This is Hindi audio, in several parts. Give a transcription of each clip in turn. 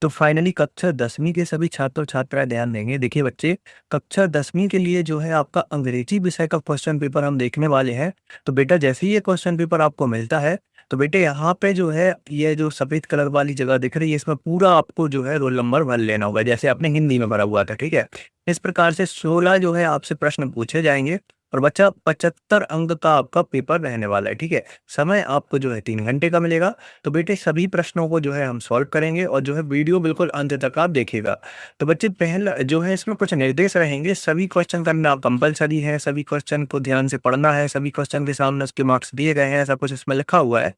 तो फाइनली कक्षा 10वीं के सभी छात्र और छात्राएँ ध्यान देंगे। देखिए बच्चे, कक्षा 10वीं के लिए जो है आपका अंग्रेजी विषय का क्वेश्चन पेपर हम देखने वाले हैं। तो बेटा जैसे ही ये क्वेश्चन पेपर आपको मिलता है, तो बेटे यहाँ पे जो है ये जो सफ़ेद कलर वाली जगह दिख रही है, इसमें पूरा आपको जो है रोल नंबर भर लेना होगा, जैसे आपने हिंदी में भरा हुआ था, ठीक है? इस प्रकार से 16 जो है आपसे प्रश्न पूछे जाएँगे और बच्चा 75 अंक का आपका पेपर रहने वाला है, ठीक है? समय आपको जो है 3 घंटे का मिलेगा। तो बेटे सभी प्रश्नों को जो है हम सॉल्व करेंगे और जो है वीडियो बिल्कुल अंत तक आप देखिएगा। तो बच्चे पहला जो है इसमें कुछ निर्देश रहेंगे, सभी क्वेश्चन करना कंपल्सरी है, सभी क्वेश्चन को ध्यान से पढ़ना है, सभी क्वेश्चन के सामने उसके मार्क्स दिए गए हैं, ऐसा कुछ इसमें लिखा हुआ है।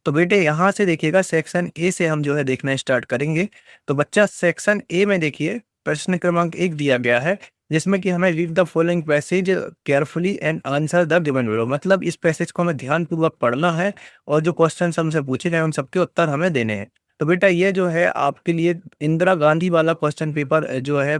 तो बेटे यहाँ से देखिएगा सेक्शन ए से हम जो है देखना स्टार्ट करेंगे। तो बच्चा सेक्शन ए में देखिए प्रश्न क्रमांक 1 दिया गया है, जिसमें कि हमें read the following passage carefully and answer the given below, मतलब इस पैसेज को हमें ध्यानपूर्वक पढ़ना है और जो क्वेश्चंस हमसे पूछे गए उन सबके उत्तर हमें देने हैं। तो बेटा ये जो है आपके लिए इंदिरा गांधी वाला क्वेश्चन पेपर जो है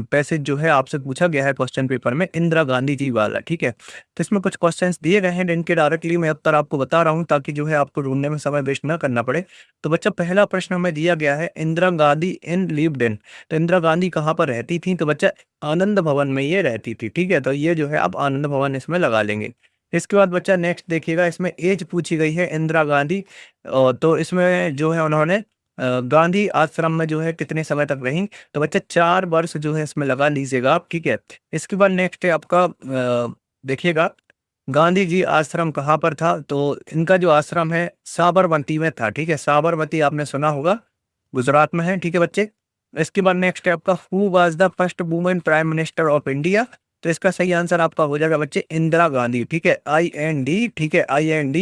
पैसेज जो है आपसे पूछा गया है क्वेश्चन पेपर में इंदिरा गांधी जी वाला, ठीक है? तो इसमें कुछ क्वेश्चंस दिए गए हैं जिनके डायरेक्टली मैं उत्तर आपको बता रहा हूँ ताकि जो है आपको ढूँढने में समय वेस्ट ना करना पड़े। तो बच्चा पहला प्रश्न हमें दिया गया है इंदिरा गांधी इन लिव्ड इन, तो इंदिरा गांधी कहाँ पर रहती थी? तो बच्चा आनंद भवन में ये रहती थी, ठीक है? तो ये जो है आप आनंद भवन इसमें लगा लेंगे। इसके बाद बच्चा नेक्स्ट देखिएगा, इसमें एज पूछी गई है इंदिरा गांधी तो इसमें जो है उन्होंने गांधी आश्रम में जो है कितने समय तक रहीं? तो बच्चा 4 वर्ष जो है इसमें लगा लीजिएगा आप, ठीक है? इसके बाद नेक्स्ट है आपका देखिएगा गांधी जी आश्रम कहाँ पर था? तो इनका जो आश्रम है साबरमती में था, ठीक है? साबरमती आपने सुना होगा, गुजरात में है, ठीक है बच्चे? इसके बाद नेक्स्ट है आपका who was the first woman prime minister of India? तो इसका सही आंसर आपका हो जाएगा बच्चे इंदिरा गांधी, ठीक है? IND, ठीक है? IND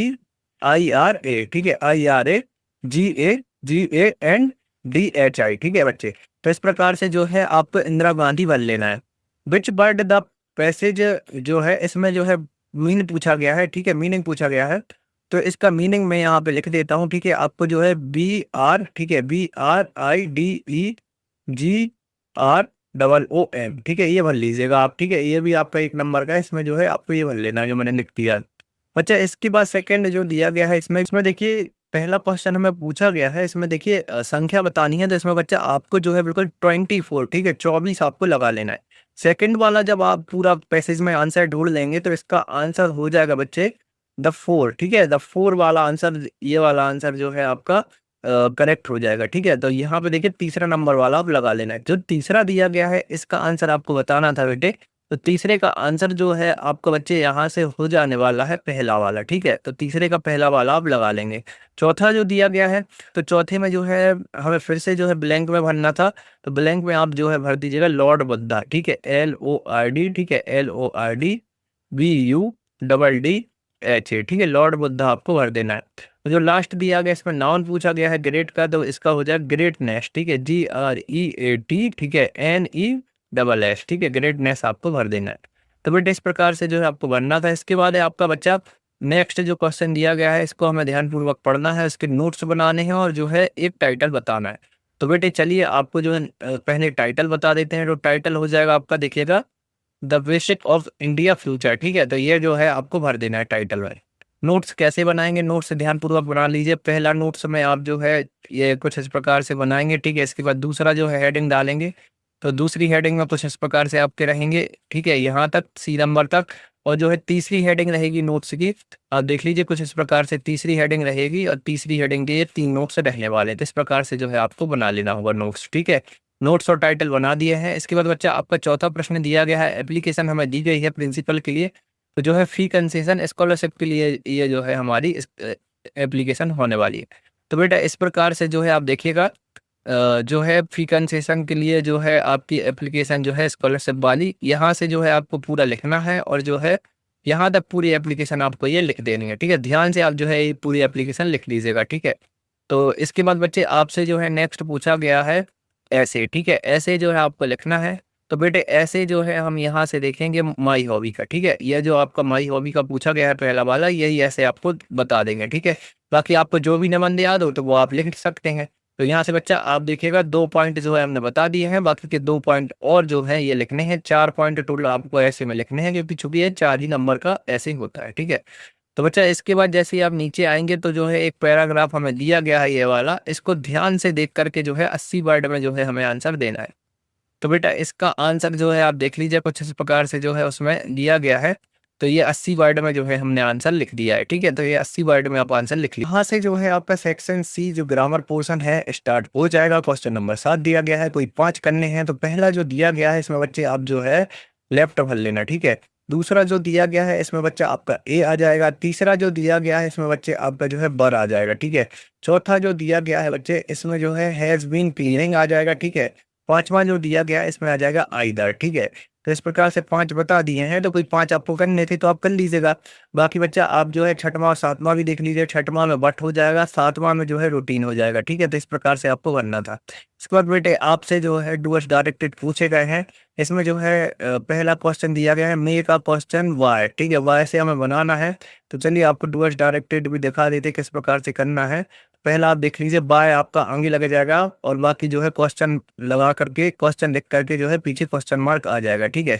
IRA, ठीक है? IRAGANDHI, ठीक है बच्चे? तो इस प्रकार से जो है आपको इंदिरा गांधी भर लेना है। व्हिच वर्ड द पैसेज जो है इसमें जो है मीन पूछा गया है, ठीक है? मीनिंग पूछा गया है। तो इसका मीनिंग मैं यहाँ पे लिख देता हूँ, ठीक है? आपको जो है BR, ठीक है? BRIDEGROOM, ठीक है? ये भर लीजिएगा आप, ठीक है? ये भी आपका 1 नंबर का है, इसमें जो है आपको ये भर लेना है जो मैंने लिख दिया। अच्छा इसके बाद सेकंड जो दिया गया है इसमें देखिए पहला क्वेश्चन हमें पूछा गया है, इसमें देखिए संख्या बतानी है, तो इसमें बच्चा आपको जो है बिल्कुल 24, ठीक है? 24 आपको लगा लेना है। सेकंड वाला जब आप पूरा पैसेज में आंसर ढूँढ लेंगे तो इसका आंसर हो जाएगा बच्चे द 4, ठीक है? द 4 वाला आंसर, ये वाला आंसर जो है आपका करेक्ट हो जाएगा, ठीक है? तो यहाँ पे देखिए तीसरा नंबर वाला आप लगा लेना है। जो तीसरा दिया गया है इसका आंसर आपको बताना था बेटे, तो तीसरे का आंसर जो है आपका बच्चे यहाँ से हो जाने वाला है पहला वाला, ठीक है? तो तीसरे का पहला वाला आप लगा लेंगे। चौथा जो दिया गया है, तो चौथे में जो है हमें फिर से जो है ब्लैंक में भरना था, तो ब्लैंक में आप जो है भर दीजिएगा लॉर्ड बुद्धा, ठीक है? LORD, ठीक है? LORDBUDDHA, ठीक है? लॉर्ड बुद्धा आपको भर देना है। तो जो लास्ट दिया गया इसमें नाउन पूछा गया है ग्रेट का, तो इसका हो जाएगा ग्रेटनेस, ठीक है? GREAT, ठीक है? NESS, ठीक है? ग्रेटनेस आपको भर देना है। तो बेटा इस प्रकार से जो है आपको भरना था। इसके बाद है आपका बच्चा नेक्स्ट जो क्वेश्चन दिया गया है इसको हमें ध्यानपूर्वक पढ़ना है, इसके नोट्स बनाने हैं और जो है एक टाइटल बताना है। तो बेटे चलिए आपको जो है पहले टाइटल बता देते हैं। तो टाइटल हो जाएगा आपका देखिएगा the basic of India future, ठीक है? तो ये जो है आपको भर देना है टाइटल में। नोट्स कैसे बनाएँगे? नोट्स ध्यानपूर्वक बना लीजिए। पहला नोट्स में आप जो है ये कुछ इस प्रकार से बनाएँगे, ठीक है? इसके बाद दूसरा जो है हेडिंग डालेंगे, तो दूसरी हेडिंग में कुछ इस प्रकार से आपके रहेंगे, ठीक है? यहाँ तक C नंबर तक। और जो है तीसरी हेडिंग रहेगी नोट्स की, आप देख लीजिए कुछ इस प्रकार से तीसरी हेडिंग रहेगी और तीसरी हेडिंग के ये 3 नोट्स रहने वाले हैं। तो इस प्रकार से जो है आपको बना लेना होगा नोट्स, ठीक है? नोट्स और टाइटल बना दिए हैं। इसके बाद बच्चा आपका चौथा प्रश्न दिया गया है, एप्लीकेशन हमें दी गई है प्रिंसिपल के लिए, तो जो है फी कंसेशन स्कॉलरशिप के लिए ये जो है हमारी एप्लीकेशन होने वाली है। तो बेटा इस प्रकार से जो है आप देखिएगा जो है फी कंसेशन के लिए जो है आपकी एप्लीकेशन जो है स्कॉलरशिप वाली, यहाँ से जो है आपको पूरा लिखना है और जो है यहाँ तक पूरी एप्लीकेशन आपको ये लिख देनी है, ठीक है? ध्यान से आप जो है ये पूरी एप्लीकेशन लिख लीजिएगा, ठीक है? तो इसके बाद बच्चे आपसे जो है नेक्स्ट पूछा गया है ऐसे, ठीक है? ऐसे जो है आपको लिखना है। तो बेटे ऐसे जो है हम यहाँ से देखेंगे माई हॉबी का, ठीक है? ये जो आपका माई हॉबी का पूछा गया है पहला वाला, यही ऐसे आपको बता देंगे, ठीक है? बाकी आपको जो भी निबंध याद हो तो वो आप लिख सकते हैं। तो यहाँ से बच्चा आप देखिएगा 2 पॉइंट जो है हमने बता दिए हैं, बाकी के 2 पॉइंट और जो है ये लिखने हैं। 4 पॉइंट टोटल आपको ऐसे में लिखने हैं क्योंकि चूंकि ये 4 ही नंबर का ऐसे ही होता है, ठीक है? तो बच्चा इसके बाद जैसे ही आप नीचे आएँगे तो जो है एक पैराग्राफ हमें दिया गया है ये वाला, इसको ध्यान से देख कर के जो है 80 वर्ड में जो है हमें आंसर देना है। तो बेटा इसका आंसर जो है आप देख लीजिए कुछ इस प्रकार से जो है उसमें दिया गया है। तो ये 80 वर्ड में जो है हमने आंसर लिख दिया है, ठीक है? तो ये 80 वर्ड में आप आंसर लिख लीजिए। यहाँ से जो है आपका सेक्शन सी जो ग्रामर पोर्शन है स्टार्ट हो जाएगा। क्वेश्चन नंबर 7 दिया गया है, कोई 5 करने हैं। तो पहला जो दिया गया है इसमें बच्चे आप जो है लेफ्ट भर लेना, ठीक है? दूसरा जो दिया गया है इसमें बच्चा आपका ए आ जाएगा। तीसरा जो दिया गया है इसमें बच्चे आपका जो है बर आ जाएगा, ठीक है? चौथा जो दिया गया है बच्चे इसमें जो है हैज़ बीन क्लीनिंग आ जाएगा, ठीक है? पाँचवाँ जो दिया गया है इसमें आ जाएगा आइदर, ठीक है? तो इस प्रकार से 5 बता दिए हैं, तो कोई 5 आपको करने थे तो आप कर लीजिएगा। बाकी बच्चा आप जो है 6वाँ और 7वाँ भी देख लीजिए, 6वाँ में बट हो जाएगा, 7वाँ में जो है रूटीन हो जाएगा, ठीक है? तो इस प्रकार से आपको करना था। इसके बाद बेटे आपसे जो है डूअर्स डायरेक्टेड पूछे गए हैं। इसमें जो है पहला क्वेश्चन दिया गया है मेक अ क्वेश्चन व्हाई, ठीक है? व्हाई से हमें बनाना है। तो चलिए आपको डूअर्स डायरेक्टेड भी दिखा देते हैं किस प्रकार से करना है। पहला आप देख लीजिए बाय आपका आगे लग जाएगा और बाकी जो है क्वेश्चन लगा करके क्वेश्चन लिख करके जो है पीछे क्वेश्चन मार्क आ जाएगा, ठीक है?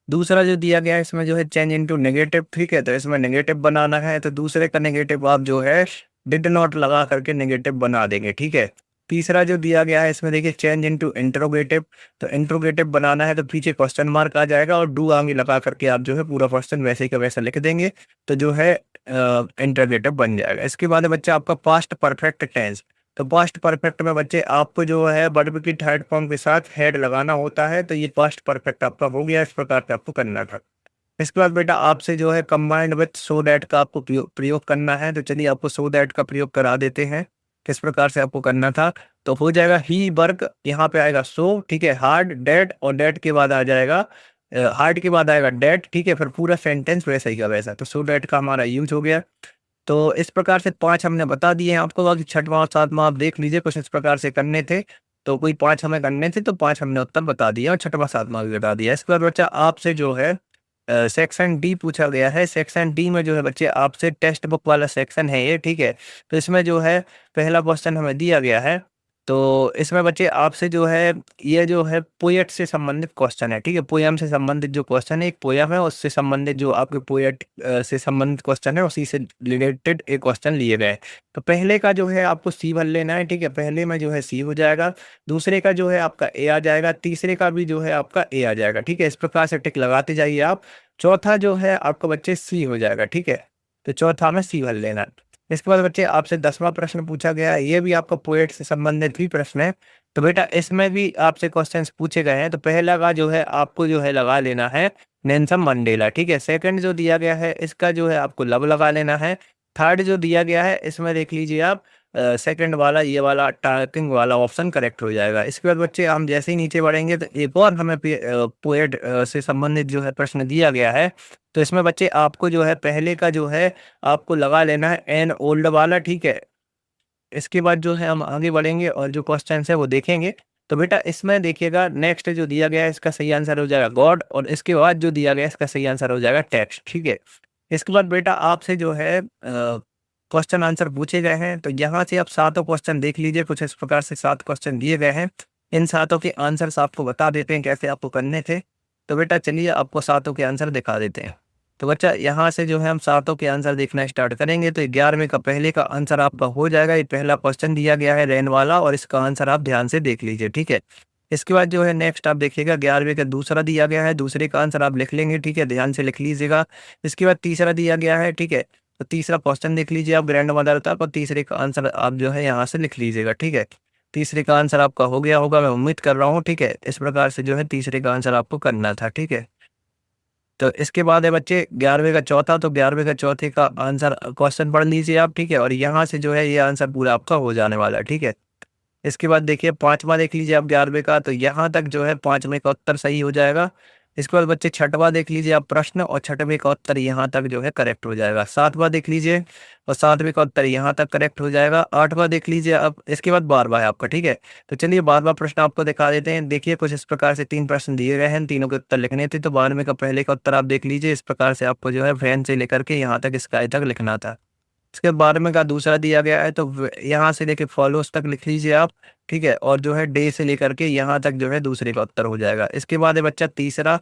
दूसरा जो दिया गया है इसमें जो है चेंज इनटू नेगेटिव, ठीक है? तो इसमें नेगेटिव बनाना है तो दूसरे का नेगेटिव आप जो है डिड नॉट लगा करके नेगेटिव बना देंगे, ठीक है? तीसरा जो दिया गया है इसमें देखिए चेंज इनटू इंटरोगेटिव, तो इंटरोगेटिव बनाना है तो पीछे क्वेश्चन मार्क आ जाएगा और डू आगे लगा करके आप जो है पूरा क्वेश्चन वैसे का वैसा लिख देंगे तो जो है इंटरोगेटिव बन जाएगा। इसके बाद है बच्चा आपका पास्ट परफेक्ट टेंस। तो पास्ट परफेक्ट में बच्चे आपको जो है वर्ब की थर्ड फॉर्म के साथ हेड लगाना होता है, तो ये पास्ट परफेक्ट आपका हो गया। इस प्रकार से आपको करना था। इसके बाद बेटा आपसे जो है कंबाइंड विथ सो दैट का आपको प्रयोग करना है। तो चलिए आपको सो दैट का प्रयोग करा देते हैं। किस प्रकार से आपको करना था, तो हो जाएगा ही वर्क, यहाँ पे आएगा सो, ठीक है? हार्ड डेट और डेट के बाद आ जाएगा हार्ड के बाद आएगा डेट, ठीक है? फिर पूरा सेंटेंस वैसा ही का वैसा। तो सो दैट का हमारा यूज हो गया। तो इस प्रकार से 5 हमने बता दिए हैं आपको। बाकी 6वाँ और 7वाँ आप देख लीजिए कुछ इस प्रकार से करने थे। तो कोई 5 हमें करने थे तो 5 हमने उत्तर बता दिया और 6वाँ 7वाँ भी बता दिया। इसके बाद बच्चा आपसे जो है सेक्शन डी पूछा गया है। सेक्शन डी में जो है बच्चे आपसे टेक्स्ट बुक वाला सेक्शन है ये, ठीक है? तो इसमें जो है पहला क्वेश्चन हमें दिया गया है। तो इसमें बच्चे आपसे जो है ये जो है पोएट से संबंधित क्वेश्चन है, ठीक है? पोएम से संबंधित जो क्वेश्चन है, एक पोएम है उससे संबंधित जो आपके पोएट से संबंधित क्वेश्चन है उसी से रिलेटेड एक क्वेश्चन लिए गए हैं। तो पहले का जो है आपको सी भर लेना है, ठीक है? पहले में जो है सी हो जाएगा, दूसरे का जो है आपका ए आ जाएगा, तीसरे का भी जो है आपका ए आ जाएगा, ठीक है? इस प्रकार से टिक लगाते जाइए आप। चौथा जो है आपका बच्चे सी हो जाएगा, ठीक है? तो चौथा में सी भर लेना है। इसके बाद बच्चे आपसे 10वां प्रश्न पूछा गया है, ये भी आपका पोएट से संबंधित ही प्रश्न है। तो बेटा इसमें भी आपसे क्वेश्चंस पूछे गए हैं, तो पहला का जो है आपको जो है लगा लेना है नेल्सन मंडेला, ठीक है? सेकंड जो दिया गया है इसका जो है आपको लव लगा लेना है। थर्ड जो दिया गया है इसमें देख लीजिए आप सेकंड वाला ये वाला टाइपिंग वाला ऑप्शन करेक्ट हो जाएगा। इसके बाद बच्चे हम जैसे ही नीचे बढ़ेंगे तो एक और हमें पोएट से संबंधित जो है प्रश्न दिया गया है। तो इसमें बच्चे आपको जो है पहले का जो है आपको लगा लेना है एन ओल्ड वाला, ठीक है? इसके बाद जो है हम आगे बढ़ेंगे और जो क्वेश्चंस है वो देखेंगे। तो बेटा इसमें देखिएगा नेक्स्ट जो दिया गया है इसका सही आंसर हो जाएगा गॉड और इसके बाद जो दिया गया है इसका सही आंसर हो जाएगा टेक्स्ट, ठीक है? इसके बाद बेटा आपसे जो है क्वेश्चन आंसर पूछे गए हैं। तो यहाँ से आप सातों क्वेश्चन देख लीजिए, कुछ इस प्रकार से 7 क्वेश्चन दिए गए हैं। इन सातों के आंसर्स आपको बता देते हैं कैसे आपको करने थे। तो बेटा चलिए आपको सातों के आंसर दिखा देते हैं। तो बच्चा यहाँ से जो है हम सातों के आंसर देखना स्टार्ट करेंगे। तो 11वें का पहले का आंसर आपका हो जाएगा। ये पहला क्वेश्चन दिया गया है रेन वाला और इसका आंसर आप ध्यान से देख लीजिए, ठीक है? इसके बाद जो है नेक्स्ट आप देखिएगा 11वें का दूसरा दिया गया है, दूसरे का आंसर आप लिख लेंगे, ठीक है? ध्यान से लिख लीजिएगा। इसके बाद तीसरा दिया गया है, ठीक है? तो तीसरा क्वेश्चन देख लीजिए आप ग्रैंड मदर तक और तीसरे का आंसर आप जो है यहाँ से लिख लीजिएगा, ठीक है? तीसरे का आंसर आपका हो गया होगा, मैं उम्मीद कर रहा हूँ, ठीक है? इस प्रकार से जो है तीसरे का आंसर आपको करना था, ठीक है? तो इसके बाद है बच्चे 11वें का चौथा, तो 11वें का चौथे का आंसर क्वेश्चन पढ़ लीजिए आप, ठीक है? और यहाँ से जो है ये आंसर पूरा आपका हो जाने वाला है, ठीक है? इसके बाद देखिए 5वां देख लीजिए आप 11वें का, तो यहाँ तक जो है 5वें का उत्तर सही हो जाएगा। इसके बाद बच्चे 6वां देख लीजिए आप प्रश्न और 6वें का उत्तर यहाँ तक जो है करेक्ट हो जाएगा। 7वां देख लीजिए और 7वें का उत्तर यहाँ तक करेक्ट हो जाएगा। 8वां देख लीजिए आप, इसके बाद 12वां है आपका, ठीक है? तो चलिए 12वां प्रश्न आपको दिखा देते हैं। देखिए कुछ इस प्रकार से 3 प्रश्न दिए गए हैं, तीनों के उत्तर लिखने थे। तो 12वें का पहले का उत्तर आप देख लीजिए, इस प्रकार से आपको जो है वैन से लेकर के यहाँ तक स्काई तक लिखना था। इसके 12वें का दूसरा दिया गया है, तो यहाँ से लेके फॉलोज तक लिख लीजिए आप, ठीक है? और जो है डे से लेकर के यहाँ तक जो है दूसरे का उत्तर हो जाएगा। इसके बाद है बच्चा तीसरा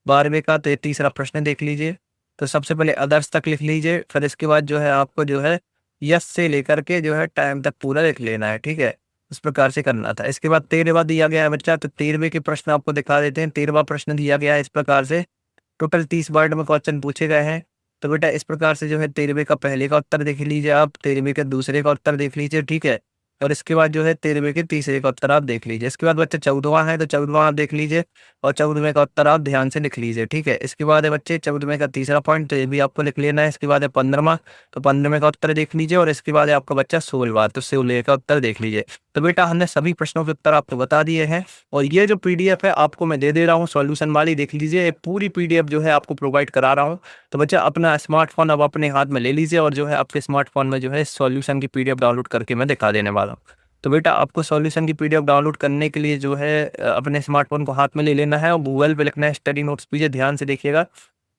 12वें का, तो ये तीसरा प्रश्न देख लीजिए। तो सबसे पहले अदर्स तक लिख लीजिए, फिर इसके बाद जो है आपको जो है यस से लेकर के जो है टाइम तक पूरा लिख लेना है, ठीक है? इस प्रकार से करना था। इसके बाद 13वां दिया गया है बच्चा, तो 13वें के प्रश्न आपको दिखा देते हैं। 13वां प्रश्न दिया गया है इस प्रकार से, टोटल 30 वर्ड में क्वेश्चन पूछे गए हैं। तो बेटा इस प्रकार से जो है 13वें का पहले का उत्तर देख लीजिए आप, 13वें के दूसरे का उत्तर देख लीजिए, ठीक है? और इसके बाद जो है 13वें के तीसरे का उत्तर आप देख लीजिए। इसके बाद बच्चे 14वां है, तो 14वां आप देख लीजिए और 14वें का उत्तर आप ध्यान से लिख लीजिए, ठीक है? इसके बाद है बच्चे 14वें का तीसरा पॉइंट, तो ये भी आपको लिख लेना है। इसके बाद है 15वां, तो 15वें का उत्तर देख लीजिए और इसके बाद है आपका बच्चा 16वां, तो 16 का उत्तर देख लीजिए। तो बेटा हमने सभी प्रश्नों के उत्तर आपको बता दिए हैं और ये जो पीडीएफ है आपको मैं दे दे रहा हूँ सॉल्यूशन वाली, देख लीजिए। ये पूरी पीडीएफ जो है आपको प्रोवाइड करा रहा हूँ। तो बच्चा अपना स्मार्टफ़ोन अब अपने हाथ में ले लीजिए और जो है आपके स्मार्टफ़ोन में जो है सॉल्यूशन की पीडीएफ डाउनलोड करके मैं दिखा देने वाला हूँ। तो बेटा आपको सॉल्यूशन की पीडीएफ डाउनलोड करने के लिए जो है अपने स्मार्टफ़ोन को हाथ में ले लेना है और गूगल पे लिखना है स्टडी नोट्स पीजे, ध्यान से देखिएगा।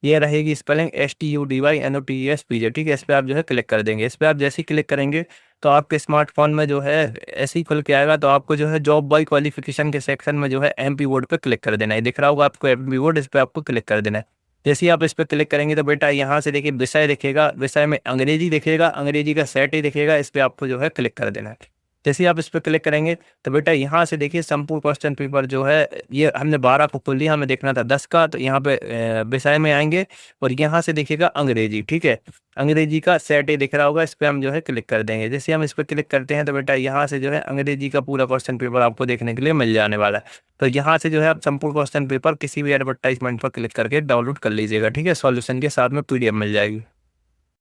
ये रहेगी स्पेलिंग STUDYNOTES पीजे, ठीक है? इस पे आप जो है क्लिक कर देंगे। इस पे आप जैसे ही क्लिक करेंगे तो आपके स्मार्टफ़ोन में जो है ऐसे ही खुल के आएगा, तो आपको जो है जॉब बाय क्वालिफ़िकेशन के सेक्शन में जो है एमपी बोर्ड पे क्लिक कर देना है। दिख रहा होगा आपको एमपी बोर्ड, इस पे आपको क्लिक कर देना है। जैसे ही आप इस पे क्लिक करेंगे तो बेटा यहाँ से देखिए विषय दिखेगा, विषय में अंग्रेजी दिखेगा, अंग्रेजी का सेट ही दिखेगा, इस पे आपको जो है क्लिक कर देना है। जैसे ही आप इस पे क्लिक करेंगे तो बेटा यहाँ से देखिए संपूर्ण क्वेश्चन पेपर जो है, ये हमने 12 को खोल लिया, हमें देखना था 10 का, तो यहाँ पे विषय में आएंगे और यहाँ से देखिएगा अंग्रेजी, ठीक है? अंग्रेजी का सेट ही दिख रहा होगा, इस पे हम जो है क्लिक कर देंगे। जैसे हम इस पे क्लिक करते हैं तो बेटा यहाँ से जो है अंग्रेजी का पूरा क्वेश्चन पेपर आपको देखने के लिए मिल जाने वाला है। तो यहाँ से जो है आप संपूर्ण क्वेश्चन पेपर किसी भी एडवर्टाइजमेंट पर क्लिक करके डाउनलोड कर लीजिएगा, ठीक है? सॉल्यूशन के साथ में पीडीएफ मिल जाएगी।